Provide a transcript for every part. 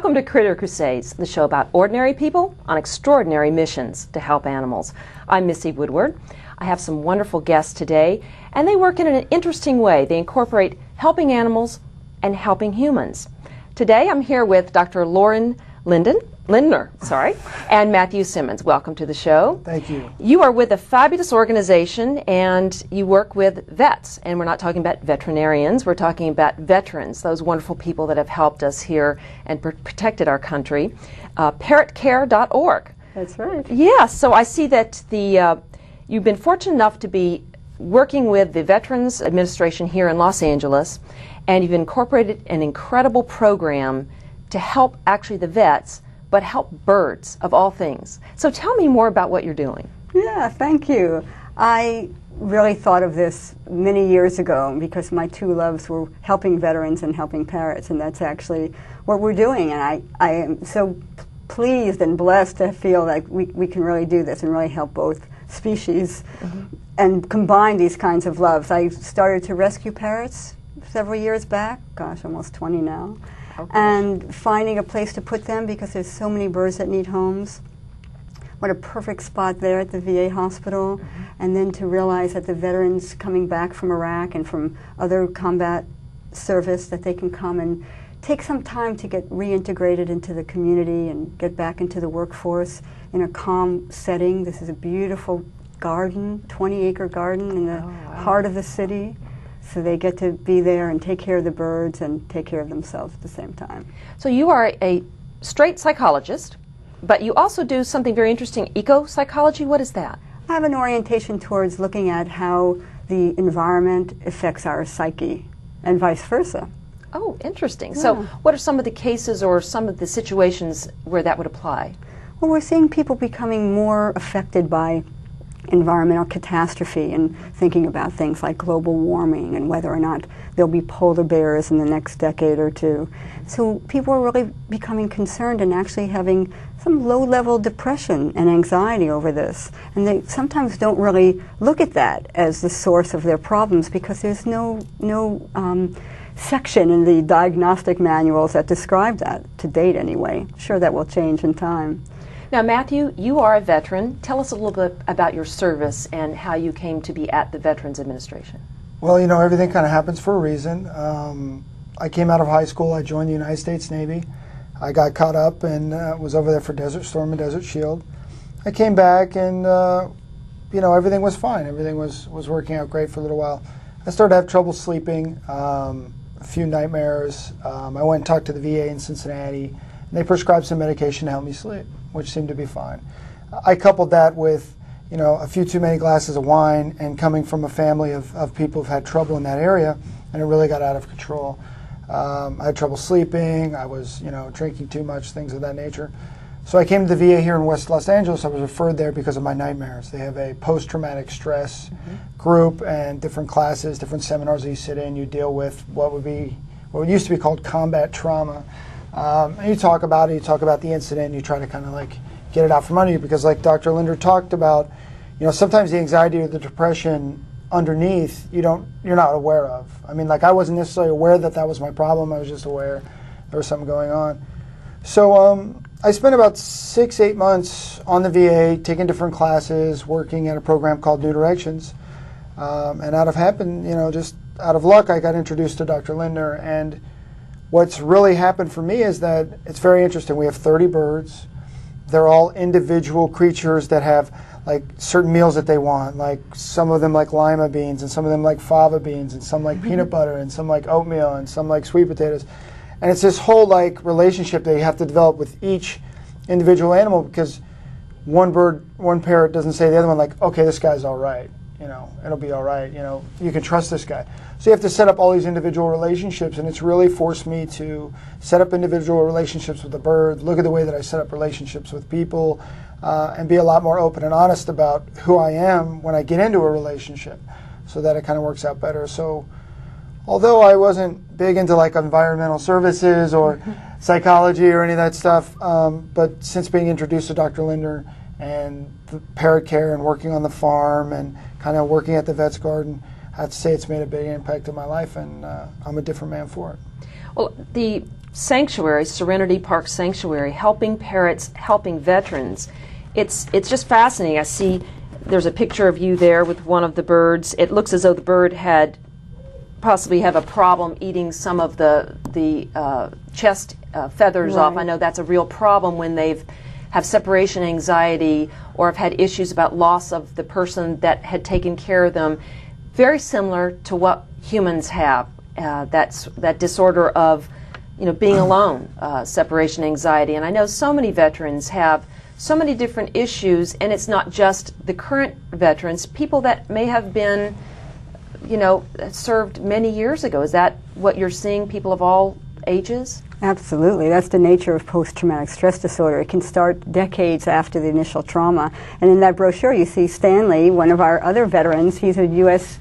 Welcome to Critter Crusades, the show about ordinary people on extraordinary missions to help animals. I'm Missy Woodward. I have some wonderful guests today, and they work in an interesting way. They incorporate helping animals and helping humans. Today I'm here with Dr. Lauren Lindner, and Matthew Simmons. Welcome to the show. Thank you. You are with a fabulous organization, and you work with vets. And we're not talking about veterinarians. We're talking about veterans, those wonderful people that have helped us here and protected our country. Parrotcare.org. That's right. Yes. So I see that you've been fortunate enough to be working with the Veterans Administration here in Los Angeles, and you've incorporated an incredible program to help actually the vets, but help birds of all things. So tell me more about what you're doing. Yeah, thank you. I really thought of this many years ago because my two loves were helping veterans and helping parrots, and that's actually what we're doing. And I am so pleased and blessed to feel like we can really do this and really help both species and combine these kinds of loves. I started to rescue parrots several years back, gosh, almost 20 now. Okay. And finding a place to put them because there's so many birds that need homes. What a perfect spot there at the VA hospital. And then to realize that the veterans coming back from Iraq and from other combat service, that they can come and take some time to get reintegrated into the community and get back into the workforce in a calm setting. This is a beautiful garden, 20-acre garden in the heart of the city. So they get to be there and take care of the birds and take care of themselves at the same time. So you are a straight psychologist, but you also do something very interesting, eco-psychology. What is that? I have an orientation towards looking at how the environment affects our psyche and vice versa. Oh, interesting. Yeah. So what are some of the cases or some of the situations where that would apply? Well, we're seeing people becoming more affected by environmental catastrophe and thinking about things like global warming and whether or not there'll be polar bears in the next decade or two. So people are really becoming concerned and actually having some low-level depression and anxiety over this. And they sometimes don't really look at that as the source of their problems because there's no section in the diagnostic manuals that describe that, to date anyway. I'm sure that will change in time. Now, Matthew, you are a veteran. Tell us a little bit about your service and how you came to be at the Veterans Administration. Well, you know, everything kind of happens for a reason. I came out of high school. I joined the United States Navy. I got caught up and was over there for Desert Storm and Desert Shield. I came back and, you know, everything was fine. Everything was working out great for a little while. I started to have trouble sleeping, a few nightmares. I went and talked to the VA in Cincinnati, and they prescribed some medication to help me sleep, which seemed to be fine. I coupled that with, you know, a few too many glasses of wine and coming from a family of people who've had trouble in that area, and it really got out of control. I had trouble sleeping, I was, you know, drinking too much, things of that nature. So I came to the VA here in West Los Angeles. I was referred there because of my nightmares. They have a post-traumatic stress group and different classes, different seminars that you sit in. You deal with what used to be called combat trauma. And you talk about it, you talk about the incident, and you try to kind of like get it out from under you because like Dr. Linder talked about, you know, sometimes the anxiety or the depression underneath you're not aware of. I mean, like I wasn't necessarily aware that that was my problem. I was just aware there was something going on. So I spent about 6-8 months on the VA taking different classes, working at a program called New Directions. And just out of luck, I got introduced to Dr. Linder. And what's really happened for me is that it's very interesting. We have 30 birds. They're all individual creatures that have like certain meals that they want. Like some of them like lima beans, and some of them like fava beans, and some like peanut butter, and some like oatmeal, and some like sweet potatoes. And it's this whole like relationship that you have to develop with each individual animal because one parrot doesn't say to the other one like, okay, this guy's all right. You know, it'll be all right. You know, you can trust this guy. So you have to set up all these individual relationships, and it's really forced me to set up individual relationships with the bird, look at the way that I set up relationships with people, and be a lot more open and honest about who I am when I get into a relationship so that it kind of works out better. So although I wasn't big into like environmental services or psychology or any of that stuff, but since being introduced to Dr. Linder and the parrot care and working on the farm and kind of working at the vet's garden, I have to say it's made a big impact in my life, and I'm a different man for it. Well, the sanctuary, Serenity Park Sanctuary, helping parrots, helping veterans. It's just fascinating. I see there's a picture of you there with one of the birds. It looks as though the bird had possibly have a problem eating some of the chest feathers off. I know that's a real problem when they've have separation anxiety or have had issues about loss of the person that had taken care of them. Very similar to what humans have. That disorder of, being alone, separation anxiety. And I know so many veterans have so many different issues, and it's not just the current veterans, people that may have been, served many years ago. Is that what you're seeing, people of all ages? Absolutely. That's the nature of post-traumatic stress disorder. It can start decades after the initial trauma. And in that brochure you see Stanley, one of our other veterans. He's a U.S.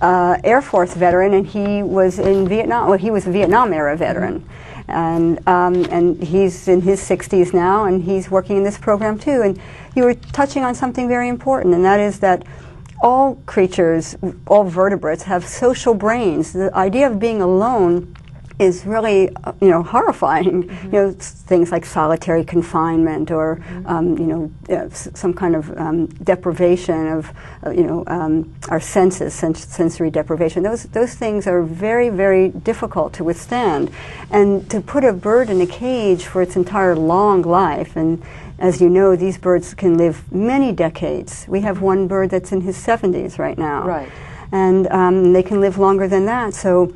Air Force veteran, and he was in Vietnam. Well, he was a Vietnam-era veteran. And he's in his 60s now, and he's working in this program too. And you were touching on something very important, and that is that all creatures, all vertebrates, have social brains. The idea of being alone is really, horrifying. Things like solitary confinement or, some kind of deprivation of, our senses, sensory deprivation. Those things are very, very difficult to withstand. And to put a bird in a cage for its entire long life, and as you know, these birds can live many decades. We have one bird that's in his 70s right now. Right. And they can live longer than that. So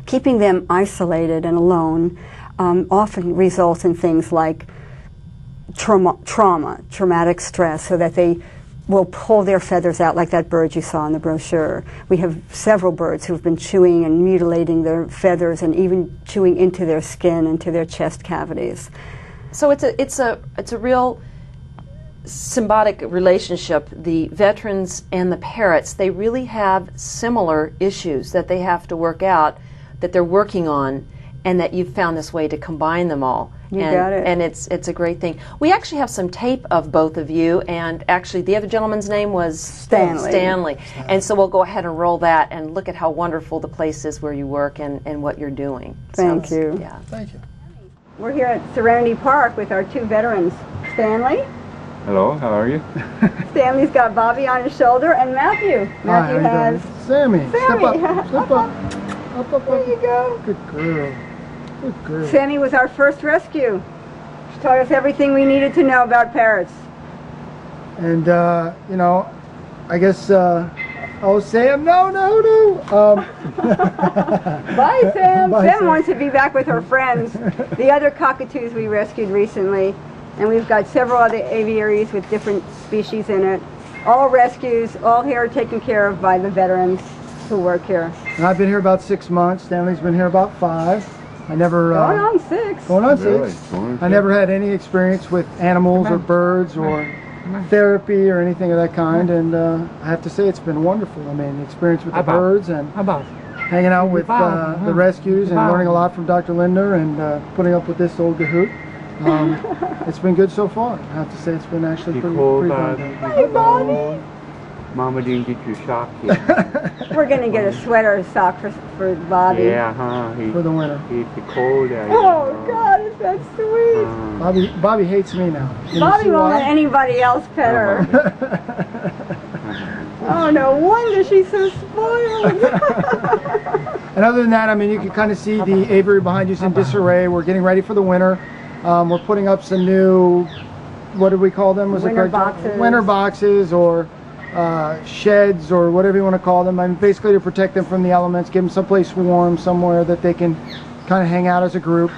keeping them isolated and alone often results in things like traumatic stress, so that they will pull their feathers out like that bird you saw in the brochure. We have several birds who've been chewing and mutilating their feathers and even chewing into their skin, into their chest cavities. So it's a real symbiotic relationship. The veterans and the parrots, they really have similar issues that they have to work out, that they're working on, and that you've found this way to combine them all. You got it. And it's a great thing. We actually have some tape of both of you, and actually the other gentleman's name was Stanley. And so we'll go ahead and roll that and look at how wonderful the place is where you work and what you're doing. Thank you. Yeah. Thank you. We're here at Serenity Park with our two veterans, Stanley. Hello, how are you? Stanley's got Bobby on his shoulder, and Matthew. Matthew has Sammy. Step up. Sammy. Step up. Up. There you go. Good girl. Good girl. Sammy was our first rescue. She taught us everything we needed to know about parrots. And, I guess, Sam, no. Bye, Sam. Bye, Sam Sam. wants to be back with her friends, the other cockatoos we rescued recently. And we've got several other aviaries with different species in it. All rescues, all here taken care of by the veterans who work here. And I've been here about 6 months. Stanley's been here about 5. I never... Going on 6. Going on 6. Really? Going on I 6. never had any experience with animals or birds or therapy or anything of that kind, and I have to say it's been wonderful. I mean, the experience with the birds and hanging out with the rescues and learning a lot from Dr. Linder and putting up with this old Gahoot. It's been good so far. I have to say it's been actually pretty fun. Hi, Bobby. Mama didn't get you sock yet. We're going to get a sweater or sock for Bobby. Yeah, huh? For the winter. He's the cold out. Oh, God, is that sweet? Bobby hates me now. Can you Bobby see won't why? let anybody else pet her. Oh, no wonder she's so spoiled. And other than that, I mean, you can kind of see the aviary behind you is in disarray. We're getting ready for the winter. We're putting up some new, what did we call them? Winter boxes. Winter boxes or sheds or whatever you want to call them. I mean, basically to protect them from the elements, give them someplace warm, somewhere that they can kind of hang out as a group.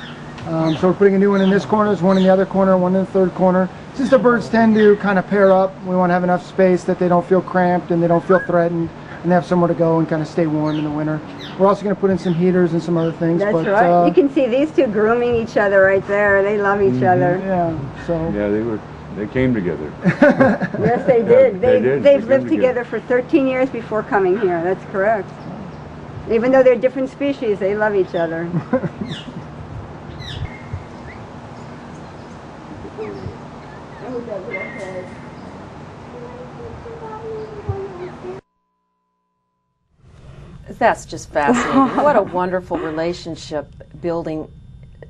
So we're putting a new one in this corner, there's one in the other corner, one in the third corner. Since the birds tend to kind of pair up, we want to have enough space that they don't feel cramped and they don't feel threatened, and they have somewhere to go and kind of stay warm in the winter. We're also going to put in some heaters and some other things. That's but, right. You can see these two grooming each other right there. They love each other. Yeah, so. Yeah, they came together. Yes, they did. They've They've lived together for 13 years before coming here. That's correct. Even though they're different species, they love each other. That's just fascinating. What a wonderful relationship building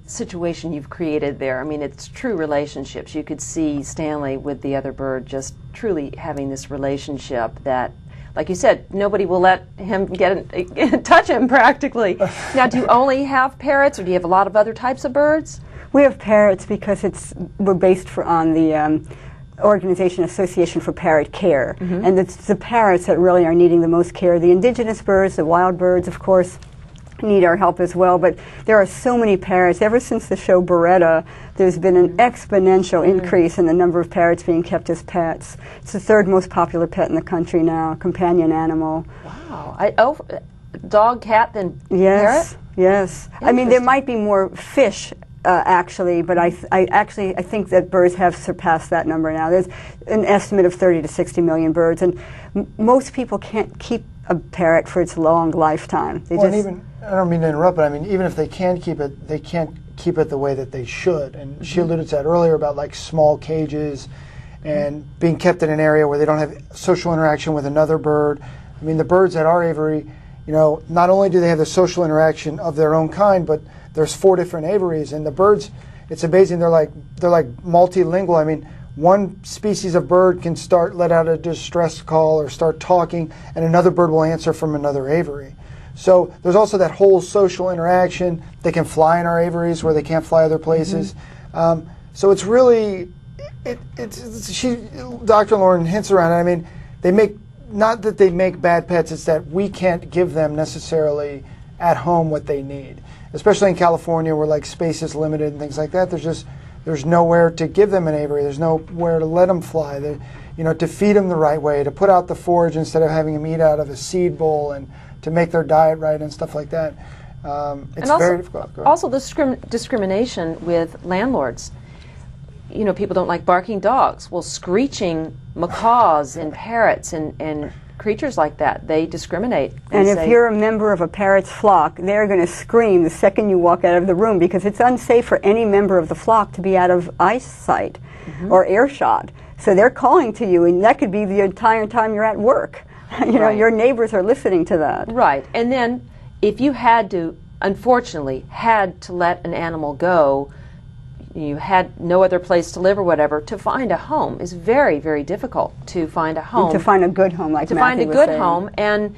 situation you've created there. I mean, it's true relationships. You could see Stanley with the other bird just truly having this relationship that, like you said, nobody will let him touch him practically. Now, do you only have parrots, or do you have a lot of other types of birds? We have parrots because we're based on the organization Association for Parrot Care, and it's the parrots that really are needing the most care. The indigenous birds, the wild birds, of course, need our help as well, but there are so many parrots. Ever since the show Beretta, there's been an exponential increase in the number of parrots being kept as pets. It's the third most popular pet in the country now, companion animal. Wow. Dog, cat, then parrot? Yes. I mean, there might be more fish actually, but I think that birds have surpassed that number now. There's an estimate of 30 to 60 million birds, and most people can't keep a parrot for its long lifetime. I don't mean to interrupt, but I mean, even if they can keep it, they can't keep it the way that they should. And she alluded to that earlier about like small cages and being kept in an area where they don't have social interaction with another bird. I mean, the birds at our aviary, you know, not only do they have the social interaction of their own kind, but there's 4 different aviaries, and the birds, it's amazing. They're like multilingual. I mean, one species of bird can let out a distress call or start talking, and another bird will answer from another aviary. So there's also that whole social interaction. They can fly in our aviaries where they can't fly other places. So it's really, Dr. Lauren hints around it. I mean, not that they make bad pets, it's that we can't give them necessarily at home what they need. Especially in California where like space is limited and things like that. There's nowhere to give them an aviary. There's nowhere to let them fly. To feed them the right way, to put out the forage instead of having them eat out of a seed bowl, and to make their diet right and stuff like that. It's very difficult. Also, the discrimination with landlords. You know, people don't like barking dogs. Well, screeching macaws and parrots and creatures like that, they discriminate. And if you're a member of a parrot's flock, they're going to scream the second you walk out of the room, because it's unsafe for any member of the flock to be out of eyesight or earshot. So they're calling to you, and that could be the entire time you're at work. You know, your neighbors are listening to that. Right. And then if you unfortunately had to let an animal go, you had no other place to live or whatever, to find a home is very, very difficult. To find a home. To find a good home, like Matthew was saying. Home, and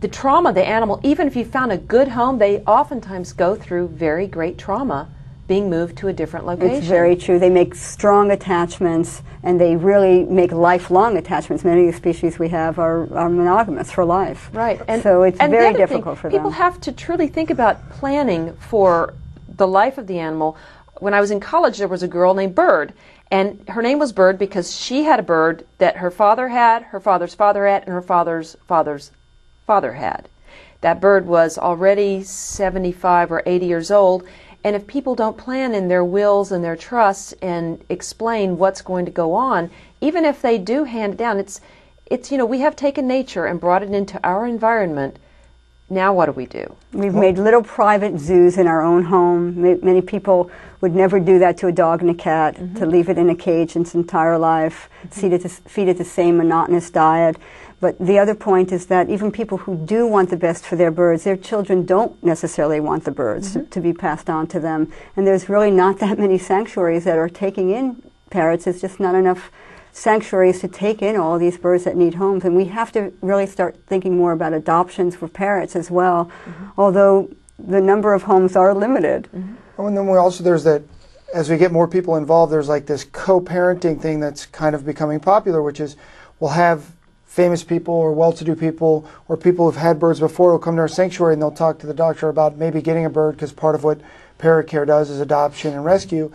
the trauma of the animal, even if you found a good home, they oftentimes go through very great trauma being moved to a different location. It's very true. They make strong attachments, and they really make lifelong attachments. Many of the species we have are monogamous for life. Right. So it's very difficult for them. People have to truly think about planning for the life of the animal. When I was in college, there was a girl named Bird, and her name was Bird because she had a bird that her father had, her father's father had, and her father's father's father had. That bird was already 75 or 80 years old, and if people don't plan in their wills and their trusts and explain what's going to go on, even if they do hand it down, it's we have taken nature and brought it into our environment. Now what do we do? We've made little private zoos in our own home. Many people would never do that to a dog and a cat, to leave it in a cage its entire life, feed it the same monotonous diet. But the other point is that even people who do want the best for their birds, their children don't necessarily want the birds to be passed on to them. And there's really not that many sanctuaries that are taking in parrots. There's just not enough sanctuaries to take in all these birds that need homes. And we have to really start thinking more about adoptions for parrots as well, although the number of homes are limited. And then there's that, as we get more people involved, there's like this co-parenting thing that's kind of becoming popular, which is we'll have famous people or well-to-do people or people who've had birds before will come to our sanctuary, and they'll talk to the doctor about maybe getting a bird, because part of what parrot care does is adoption and rescue.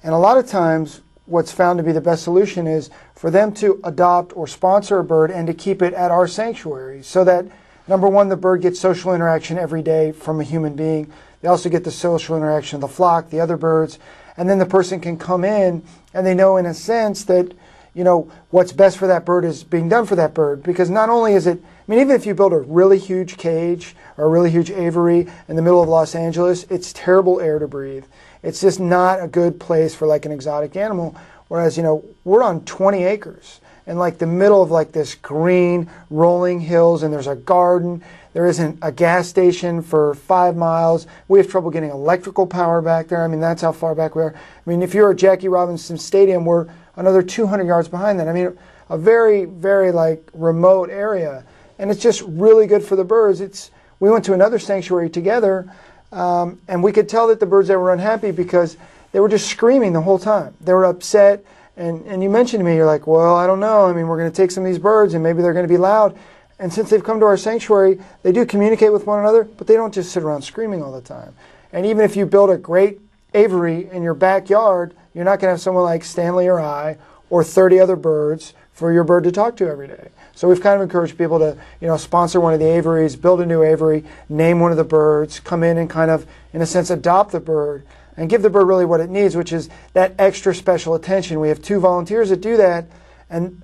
And a lot of times what's found to be the best solution is for them to adopt or sponsor a bird and to keep it at our sanctuary, so that, number one, the bird gets social interaction every day from a human being. They also get the social interaction of the flock, the other birds, and then the person can come in and they know in a sense that, you know, what's best for that bird is being done for that bird. Because not only is it, I mean, even if you build a really huge cage or a really huge aviary in the middle of Los Angeles, it's terrible air to breathe. It's just not a good place for like an exotic animal. Whereas, you know, we're on 20 acres in like the middle of like this green rolling hills, and there's a garden. There isn't a gas station for 5 miles. We have trouble getting electrical power back there. I mean, that's how far back we are. I mean, if you're at Jackie Robinson Stadium, we're another 200 yards behind that. I mean, a very, very like remote area. And it's just really good for the birds. We went to another sanctuary together, and we could tell that the birds there were unhappy because they were just screaming the whole time. They were upset. And you mentioned to me, you're like, well, I don't know. I mean, we're going to take some of these birds, and maybe they're going to be loud. And since they've come to our sanctuary, they do communicate with one another, but they don't just sit around screaming all the time. And even if you build a great aviary in your backyard, you're not going to have someone like Stanley or I or 30 other birds for your bird to talk to every day. So we've kind of encouraged people to, sponsor one of the aviaries, build a new aviary, name one of the birds, come in and kind of, in a sense, adopt the bird and give the bird really what it needs, which is that extra special attention. We have 2 volunteers that do that. And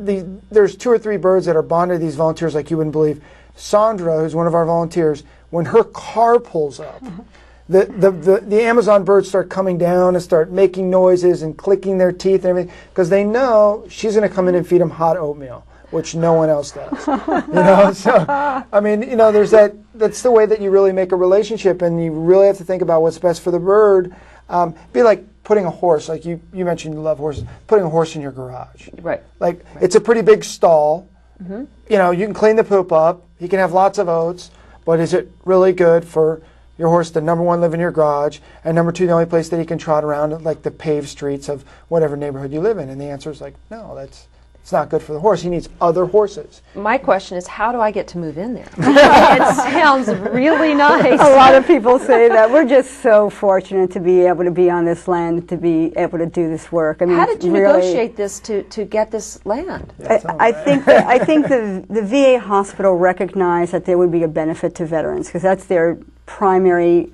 there's 2 or 3 birds that are bonded to these volunteers like you wouldn't believe. Sandra, who's one of our volunteers, when her car pulls up, the Amazon birds start coming down and start making noises and clicking their teeth and everything because they know she's going to come in and feed them hot oatmeal, which no one else does. So I mean, there's that's the way that you really make a relationship, and you really have to think about what's best for the bird. Be like putting a horse, like you mentioned you love horses, putting a horse in your garage. Right. Like it's a pretty big stall. Mm-hmm. You can clean the poop up. He can have lots of oats, but is it really good for your horse to, number 1, live in your garage, and number 2, the only place that he can trot around like the paved streets of whatever neighborhood you live in? And the answer is like, no, it's not good for the horse. He needs other horses. My question is, how do I get to move in there? It sounds really nice. A lot of people say that. We're just so fortunate to be able to be on this land, to be able to do this work. I mean, how did you negotiate this to get this land? I think the VA hospital recognized that there would be a benefit to veterans because that's their primary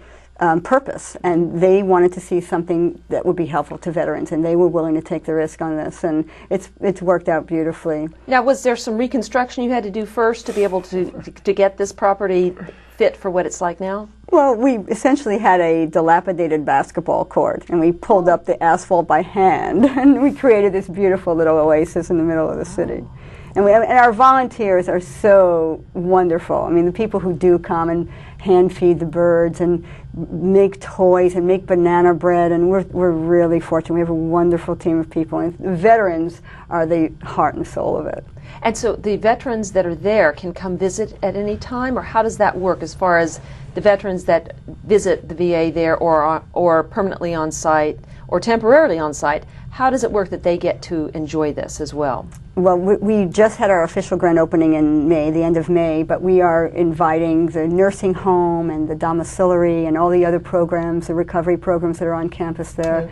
purpose, and they wanted to see something that would be helpful to veterans, and they were willing to take the risk on this, and it's worked out beautifully. Now, was there some reconstruction you had to do first to be able to get this property fit for what it's like now? Well, we essentially had a dilapidated basketball court, and we pulled up the asphalt by hand, and we created this beautiful little oasis in the middle of the city. And our volunteers are so wonderful. I mean, the people who do come and hand feed the birds and make toys and make banana bread, and we're really fortunate. We have a wonderful team of people, and the veterans are the heart and soul of it. And so the veterans that are there can come visit at any time, or how does that work as far as the veterans that visit the VA there or permanently on site or temporarily on site? How does it work that they get to enjoy this as well? Well, we just had our official grand opening in May, the end of May, but we are inviting the nursing home and the domiciliary and all the other programs, the recovery programs that are on campus there.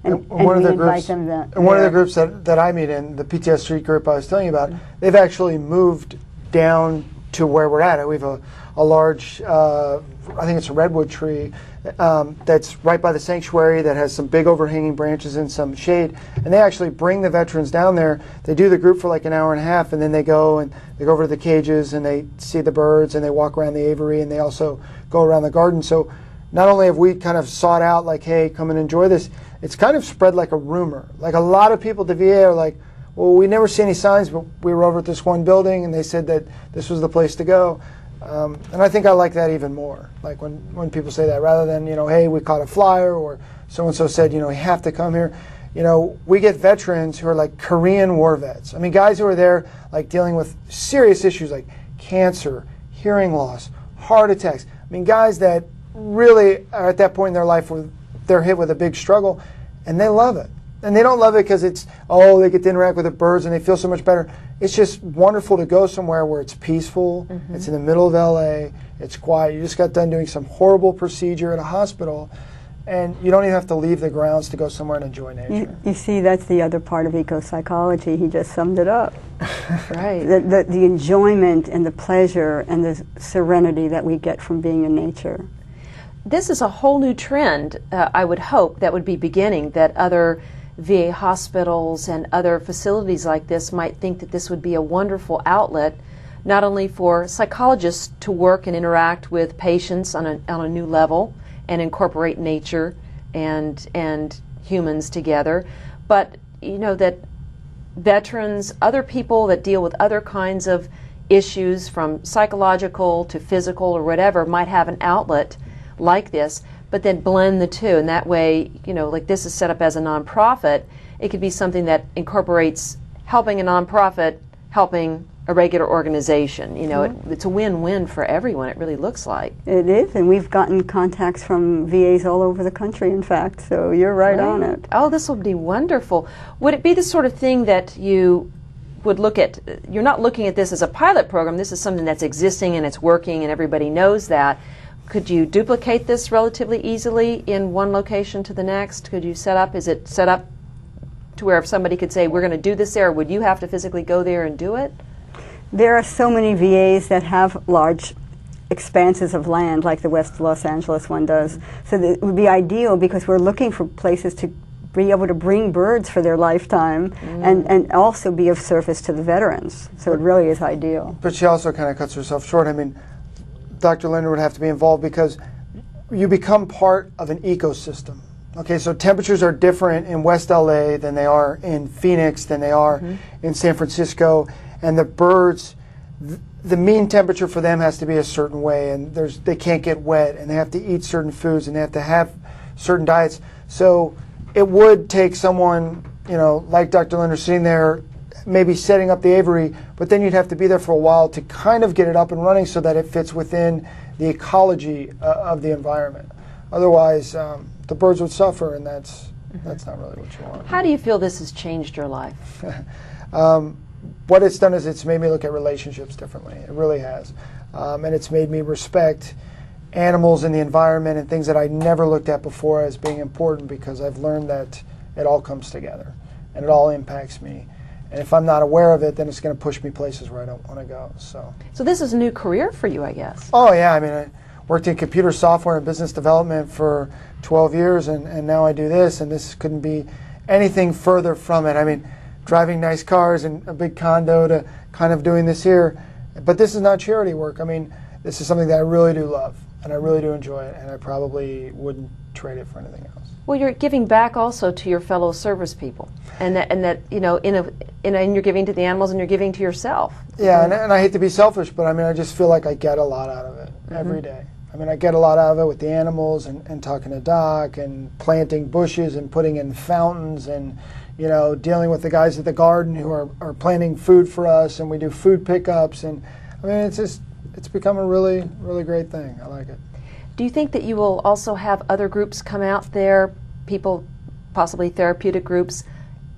And one of we the invite groups, them there. And one of the groups that I meet in, the PTS Street group I was telling you about, they've actually moved down to where we're at. We have a large, I think it's a redwood tree, that's right by the sanctuary that has some big overhanging branches and some shade. And they actually bring the veterans down there. They do the group for like an hour and a half, and then they go over to the cages and they see the birds and they walk around the aviary, and they also go around the garden. So not only have we kind of sought out like, hey, come and enjoy this, it's kind of spread like a rumor. Like a lot of people at the VA are like, well, we never see any signs, but we were over at this one building and they said that this was the place to go. And I think I like that even more, like when people say that, rather than, hey, we caught a flyer, or so-and-so said, you have to come here. We get veterans who are like Korean war vets. I mean, guys who are there like dealing with serious issues like cancer, hearing loss, heart attacks. I mean, guys that really are at that point in their life where they're hit with a big struggle, and they love it. And they don't love it because it's, they get to interact with the birds and they feel so much better. It's just wonderful to go somewhere where it's peaceful, it's in the middle of LA, it's quiet. You just got done doing some horrible procedure at a hospital, and you don't even have to leave the grounds to go somewhere and enjoy nature. You see, that's the other part of eco-psychology. He just summed it up. Right. The enjoyment and the pleasure and the serenity that we get from being in nature. This is a whole new trend, I would hope, that would be beginning, that other VA hospitals and other facilities like this might think that this would be a wonderful outlet, not only for psychologists to work and interact with patients on a new level and incorporate nature and humans together, but that veterans, other people that deal with other kinds of issues from psychological to physical or whatever might have an outlet like this, but then blend the two. And that way, you know, like this is set up as a nonprofit, it could be something that incorporates helping a nonprofit, helping a regular organization. You know, it's a win-win for everyone, it really looks like. It is, and we've gotten contacts from VAs all over the country, in fact, so you're right on it. Oh, this will be wonderful. Would it be the sort of thing that you would look at, you're not looking at this as a pilot program, this is something that's existing and it's working and everybody knows that. Could you duplicate this relatively easily in one location to the next? Could you set up, is it set up to where if somebody could say, we're going to do this there, would you have to physically go there and do it? There are so many VAs that have large expanses of land like the West Los Angeles one does. So it would be ideal because we're looking for places to be able to bring birds for their lifetime and also be of service to the veterans. So it really is ideal. But she also kind of cuts herself short. I mean, Dr. Linder would have to be involved because you become part of an ecosystem. Okay, so temperatures are different in West LA than they are in Phoenix, than they are in San Francisco. And the birds, the mean temperature for them has to be a certain way, and they can't get wet, and they have to eat certain foods, and they have to have certain diets. So it would take someone, you know, like Dr. Linder sitting there, maybe setting up the aviary, but then you'd have to be there for a while to kind of get it up and running so that it fits within the ecology of the environment. Otherwise, the birds would suffer, and that's not really what you want. How do you feel this has changed your life? What it's done is it's made me look at relationships differently. It really has. And it's made me respect animals and the environment and things that I never looked at before as being important, because I've learned that it all comes together and it all impacts me. And if I'm not aware of it, then it's going to push me places where I don't want to go. So this is a new career for you, I guess. Oh, yeah. I mean, I worked in computer software and business development for 12 years, and now I do this, and this couldn't be anything further from it. I mean, driving nice cars and a big condo to kind of doing this here. But this is not charity work. I mean, this is something that I really do love, and I really do enjoy it, and I probably wouldn't trade it for anything else. Well, you're giving back also to your fellow service people, and that you know, and you're giving to the animals, and you're giving to yourself. Yeah, and I hate to be selfish, but I mean, I just feel like I get a lot out of it every day. I mean, I get a lot out of it with the animals and talking to Doc and planting bushes and putting in fountains and, you know, dealing with the guys at the garden who are planting food for us, and we do food pickups, and I mean, it's become a really, really great thing. I like it. Do you think that you will also have other groups come out there, people, possibly therapeutic groups,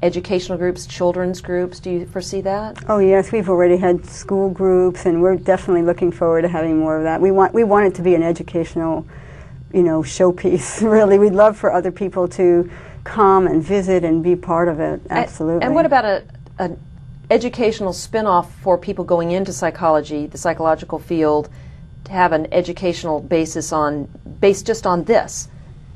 educational groups, children's groups? Do you foresee that? Oh yes, we've already had school groups, and we're definitely looking forward to having more of that. We want it to be an educational, you know, showpiece. Really, we'd love for other people to come and visit and be part of it. Absolutely. And what about an educational spin-off for people going into psychology, the psychological field, to have an educational basis based just on this?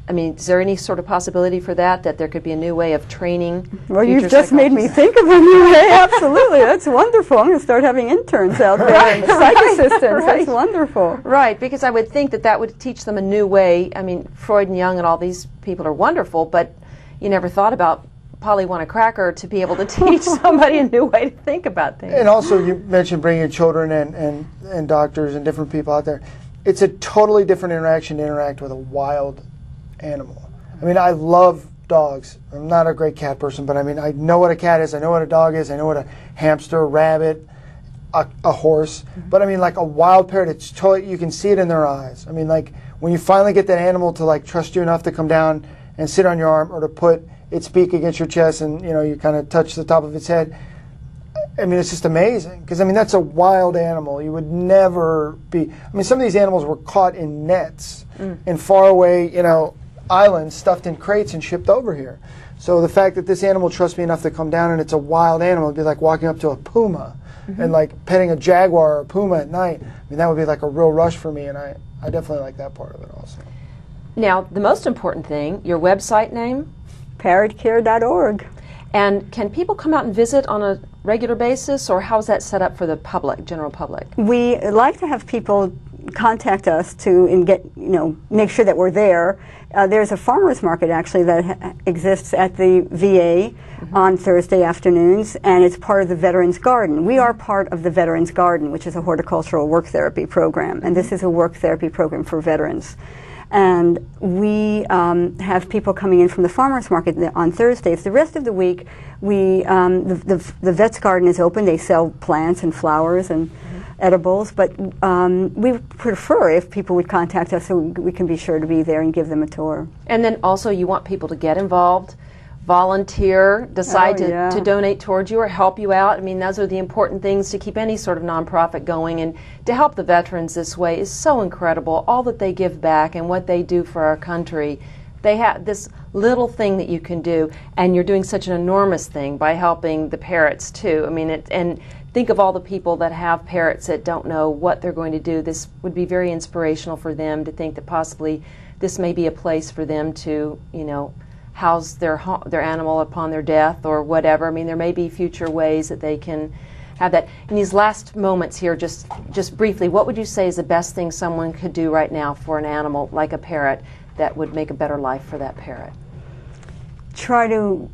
I mean, is there any sort of possibility for that there could be a new way of training? Well, you've just made me think of a new way. Absolutely. That's wonderful. I'm going to start having interns out there and psych assistants. Right. That's wonderful. Right, because I would think that would teach them a new way. I mean, Freud and Jung and all these people are wonderful, but you never thought about Polly Want a Cracker to be able to teach somebody a new way to think about things. And also, you mentioned bringing children and doctors and different people out there. It's a totally different interaction to interact with a wild animal. I mean, I love dogs. I'm not a great cat person, but I mean, I know what a cat is, I know what a dog is, I know what a hamster, a rabbit, a horse. But I mean, like a wild parrot, it's totally, you can see it in their eyes. I mean, like when you finally get that animal to like trust you enough to come down and sit on your arm, or to put its beak against your chest and, you know, you kind of touch the top of its head. I mean, it's just amazing, because I mean, that's a wild animal. You would never be, I mean, some of these animals were caught in nets in faraway, you know, islands, stuffed in crates and shipped over here. So the fact that this animal trusts me enough to come down, and it's a wild animal, it'd be like walking up to a puma and like petting a jaguar or a puma at night. I mean, that would be like a real rush for me, and I definitely like that part of it also. Now, the most important thing, your website name? Parrotcare.org. And can people come out and visit on a regular basis, or how is that set up for the public, general public? We like to have people contact us and get, make sure that we're there. There's a farmers market actually that exists at the VA on Thursday afternoons, and it's part of the Veterans Garden. We are part of the Veterans Garden, which is a horticultural work therapy program, and this is a work therapy program for veterans. And we have people coming in from the farmers market on Thursdays. The rest of the week, the Vets Garden is open. They sell plants and flowers and edibles, but we prefer if people would contact us so we can be sure to be there and give them a tour. And then also you want people to get involved, volunteer, decide to donate towards you or help you out. I mean, those are the important things to keep any sort of nonprofit going, and to help the veterans this way is so incredible. All that they give back and what they do for our country. They have this little thing that you can do, and you're doing such an enormous thing by helping the parrots too. I mean, and think of all the people that have parrots that don't know what they're going to do. This would be very inspirational for them to think that possibly this may be a place for them to, house their animal upon their death or whatever. I mean, there may be future ways that they can have that. In these last moments here, just briefly, what would you say is the best thing someone could do right now for an animal like a parrot that would make a better life for that parrot? Try to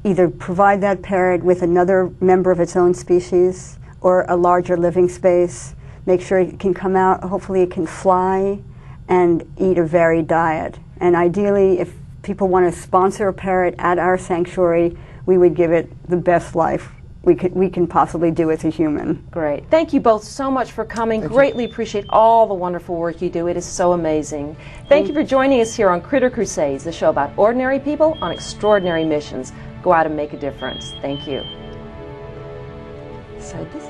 either provide that parrot with another member of its own species or a larger living space. Make sure it can come out, hopefully it can fly and eat a varied diet. And ideally, if people want to sponsor a parrot at our sanctuary, we would give it the best life we can possibly do as a human. Great. Thank you both so much for coming. Greatly appreciate all the wonderful work you do. It is so amazing. Thank you for joining us here on Critter Crusades, the show about ordinary people on extraordinary missions. Go out and make a difference. Thank you. So this